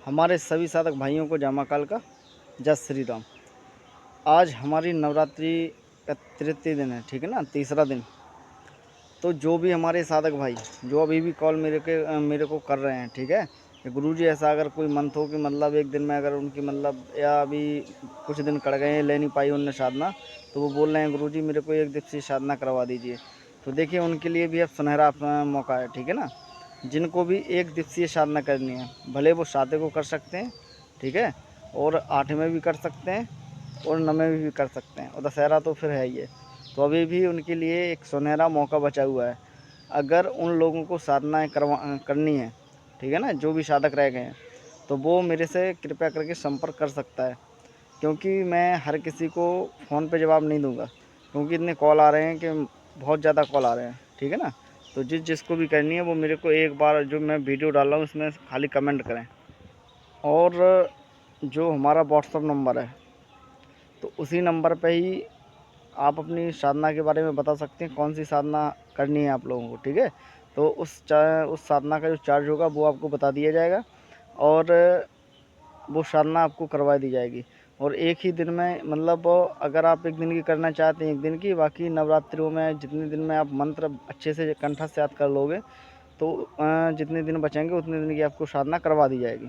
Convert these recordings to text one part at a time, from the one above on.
हमारे सभी साधक भाइयों को जय महाकाल का जय श्री राम। आज हमारी नवरात्रि का तृतीय दिन है, ठीक है ना, तीसरा दिन। तो जो भी हमारे साधक भाई जो अभी भी कॉल मेरे को कर रहे हैं, ठीक है, कि गुरुजी ऐसा अगर कोई मंथ हो कि मतलब एक दिन में अगर उनकी मतलब या अभी कुछ दिन कट गए हैं, ले नहीं पाई उनने साधना, तो वो बोल रहे हैं गुरुजी मेरे को एक दिवसीय साधना करवा दीजिए। तो देखिए उनके लिए भी अब सुनहरा अपना मौका है, ठीक है ना। जिनको भी एक दिवसीय साधना करनी है, भले वो 7 को कर सकते हैं, ठीक है, और 8 में भी कर सकते हैं और 9 में भी कर सकते हैं, और दशहरा तो फिर है ही है। तो अभी भी उनके लिए एक सुनहरा मौका बचा हुआ है। अगर उन लोगों को साधनाएँ करनी है, ठीक है ना, जो भी साधक रह गए हैं, तो वो मेरे से कृपया करके संपर्क कर सकता है। क्योंकि मैं हर किसी को फ़ोन पे जवाब नहीं दूँगा, क्योंकि इतने कॉल आ रहे हैं कि बहुत ज़्यादा कॉल आ रहे हैं, ठीक है ना। तो जिसको भी करनी है वो मेरे को एक बार जो मैं वीडियो डाल रहा हूँ उसमें खाली कमेंट करें। और जो हमारा व्हाट्सअप नंबर है, तो उसी नंबर पे ही आप अपनी साधना के बारे में बता सकते हैं, कौन सी साधना करनी है आप लोगों को, ठीक है। तो उस साधना का जो चार्ज होगा वो आपको बता दिया जाएगा, और वो साधना आपको करवा दी जाएगी। और एक ही दिन में मतलब अगर आप एक दिन की करना चाहते हैं एक दिन की, बाकी नवरात्रियों में जितने दिन में आप मंत्र अच्छे से कंठस्थ याद कर लोगे, तो जितने दिन बचेंगे उतने दिन की आपको साधना करवा दी जाएगी,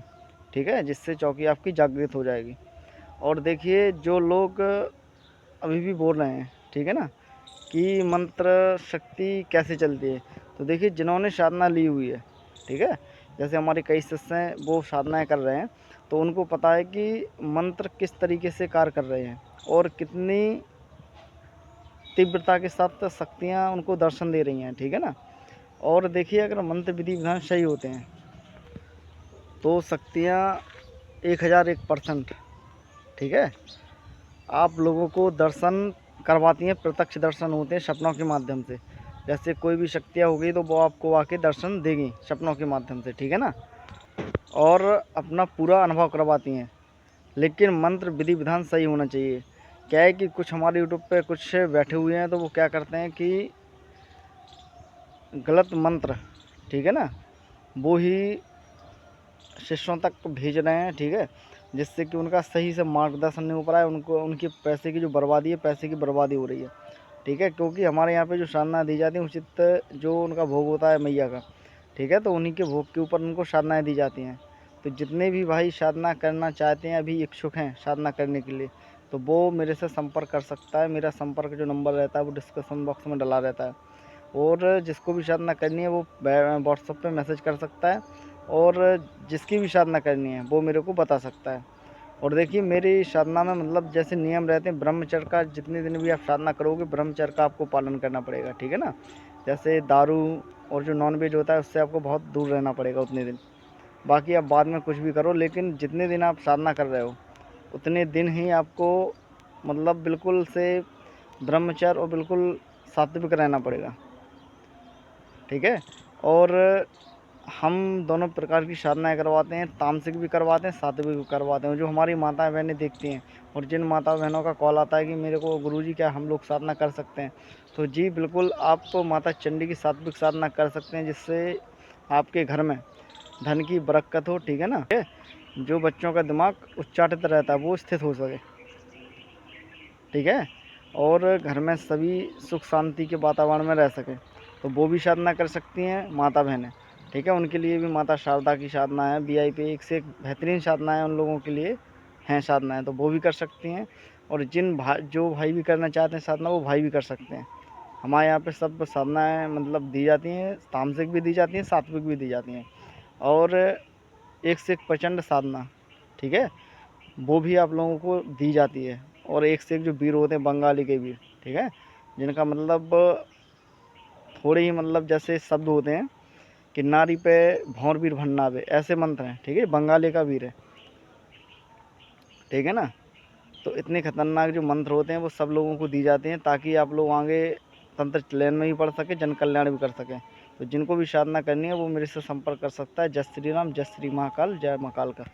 ठीक है, जिससे चौकी आपकी जागृत हो जाएगी। और देखिए जो लोग अभी भी बोल रहे हैं, ठीक है ना, कि मंत्र शक्ति कैसे चलती है, तो देखिए जिन्होंने साधना ली हुई है, ठीक है, जैसे हमारे कई शिष्य हैं वो साधनाएँ कर रहे हैं, तो उनको पता है कि मंत्र किस तरीके से कार्य कर रहे हैं और कितनी तीव्रता के साथ शक्तियाँ उनको दर्शन दे रही हैं, ठीक है ना। और देखिए अगर मंत्र विधि विधान सही होते हैं तो शक्तियाँ 1001%, ठीक है, आप लोगों को दर्शन करवाती हैं, प्रत्यक्ष दर्शन होते हैं सपनों के माध्यम से। जैसे कोई भी शक्तियाँ हो गई तो वो आपको आके दर्शन देगी सपनों के माध्यम से, ठीक है ना, और अपना पूरा अनुभव करवाती हैं। लेकिन मंत्र विधि विधान सही होना चाहिए। क्या है कि कुछ हमारे यूट्यूब पे कुछ बैठे हुए हैं, तो वो क्या करते हैं कि गलत मंत्र, ठीक है ना, वो ही शिष्यों तक भेज रहे हैं, ठीक है, जिससे कि उनका सही से मार्गदर्शन नहीं हो पा रहा है, उनको उनकी पैसे की जो बर्बादी है, पैसे की बर्बादी हो रही है, ठीक है। क्योंकि हमारे यहाँ पे जो साधनाएँ दी जाती हैं उचित जो उनका भोग होता है मैया का, ठीक है, तो उन्हीं के भोग के ऊपर उनको साधनाएँ दी जाती हैं। तो जितने भी भाई साधना करना चाहते हैं, अभी इच्छुक हैं साधना करने के लिए, तो वो मेरे से संपर्क कर सकता है। मेरा संपर्क जो नंबर रहता है वो डिस्क्रिप्शन बॉक्स में डला रहता है, और जिसको भी साधना करनी है वो व्हाट्सएप पे मैसेज कर सकता है, और जिसकी भी साधना करनी है वो मेरे को बता सकता है। और देखिए मेरी साधना में मतलब जैसे नियम रहते हैं ब्रह्मचर्य का, जितने दिन भी आप साधना करोगे ब्रह्मचर्य का आपको पालन करना पड़ेगा, ठीक है ना। जैसे दारू और जो नॉनवेज होता है उससे आपको बहुत दूर रहना पड़ेगा उतने दिन। बाकी आप बाद में कुछ भी करो, लेकिन जितने दिन आप साधना कर रहे हो उतने दिन ही आपको मतलब बिल्कुल से ब्रह्मचर्य और बिल्कुल सात्विक रहना पड़ेगा, ठीक है। और हम दोनों प्रकार की साधनाएँ करवाते हैं, तामसिक भी करवाते हैं, सात्विक भी करवाते हैं, जो हमारी माताएँ बहनें देखती हैं। और जिन माता बहनों का कॉल आता है कि मेरे को गुरुजी क्या हम लोग साधना कर सकते हैं, तो जी बिल्कुल आप माता चंडी की सात्विक साधना कर सकते हैं, जिससे आपके घर में धन की बरकत हो, ठीक है ना, जो बच्चों का दिमाग उच्चाटित रहता है वो स्थित हो सके, ठीक है, और घर में सभी सुख शांति के वातावरण में रह सकें, तो वो भी साधना कर सकती हैं माता बहनें, ठीक है। उनके लिए भी माता शारदा की साधना है, वीआईपी एक से एक बेहतरीन साधनाएँ उन लोगों के लिए हैं साधनाएँ, तो वो भी कर सकती हैं। और जो भाई भी करना चाहते हैं साधना वो भाई भी कर सकते हैं। हमारे यहाँ पे सब साधनाएँ मतलब दी जाती हैं, तामसिक भी दी जाती हैं, सात्विक भी दी जाती हैं, और एक से एक प्रचंड साधना, ठीक है, वो भी आप लोगों को दी जाती है। और एक से एक जो वीर होते हैं बंगाली के वीर, ठीक है, जिनका मतलब थोड़े ही मतलब जैसे शब्द होते हैं कि नारी पे भौर वीर भन्नावे, ऐसे मंत्र हैं, ठीक है, बंगाली का वीर है, ठीक है ना। तो इतने खतरनाक जो मंत्र होते हैं वो सब लोगों को दी जाते हैं, ताकि आप लोग आगे तंत्र चयन में भी पढ़ सकें, जन कल्याण भी कर सकें। तो जिनको भी साधना करनी है वो मेरे से संपर्क कर सकता है। जय श्री राम, जय श्री महाकाल, जय महाकाल का।